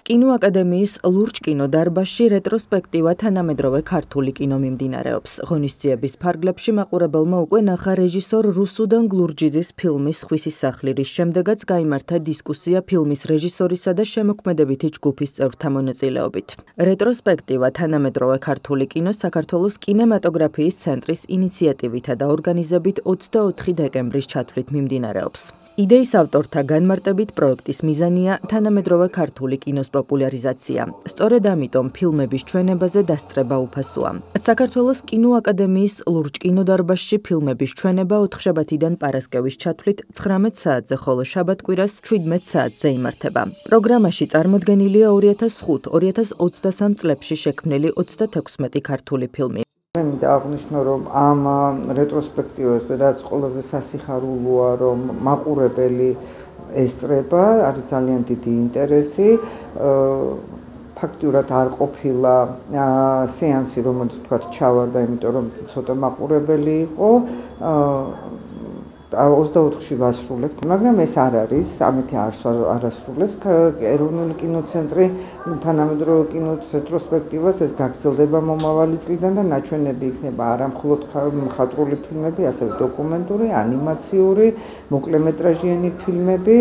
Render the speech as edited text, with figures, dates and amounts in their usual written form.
კინოაკადემიის ლურჯ კინოდარბაზში რეტროსპექტივა თანამედროვე ქართული კინო მიმდინარეობს. ღონისძიების ფარგლებში მაყურებელმა უკვე ნახა რეჟისორ რუსუდან გლურჯიძის ფილმის „სხვისი სახლი“, რის შემდეგაც გაიმართა დისკუსია ფილმის რეჟისორისა და შემოქმედებითი ჯგუფის წევრთა მონაწილეობით. რეტროსპექტივა თანამედროვე ქართული კინოს საქართველოს კინემატოგრაფიის ცენტრის ინიციატივითა და ორგანიზებით 24 დეკემბრის ჩათვლით მიმდინარეობს. იდეის ავტორთა განმარტებით პროექტის მიზანია თანამედროვე ქართული კინოს პოპულარიზაცია. სწორედ ამიტომ ფილმების ჩვენებაზე დასწრება უფასოა. საქართველოს კინოაკადემიის ლურჯ კინოდარბაზში ფილმების ჩვენება 4-შაბათიდან პარასკევის ჩათვლით 19 საათზე, ხოლო შაბათ-კვირას 17 საათზე იმართება. პროგრამაში წარმოდგენილია 2005-2023 წლებში შექმნილი 36 ქართული ფილმი. მინდა აღნიშნო, რომ ამ რეტროსპექტივაზე რაც ყველაზე სასიხარულოა, რომ მაყურებელი ესწრება, არის ძალიან დიდი ინტერესი. ფაქტიურად არ ყოფილა სეანსი, რომელიც თქვა ჩავარდა, იმიტომ რომ ცოტა მაყურებელი იყო. 24-ში ვასრულებთ, მაგრამ ეს არ არის, ამეთი არასრულებს. ეროვნული კინოცენტრი თანამედროვე კინოს რეტროსპექტივას ეს გაგრძელდება მომავალი წლიდან და ნაჩვენები იქნება არა მხოლოდ მხატვრული ფილმები, ასევე დოკუმენტური, ანიმაციური, მოკლემეტრაჟიანი ფილმები.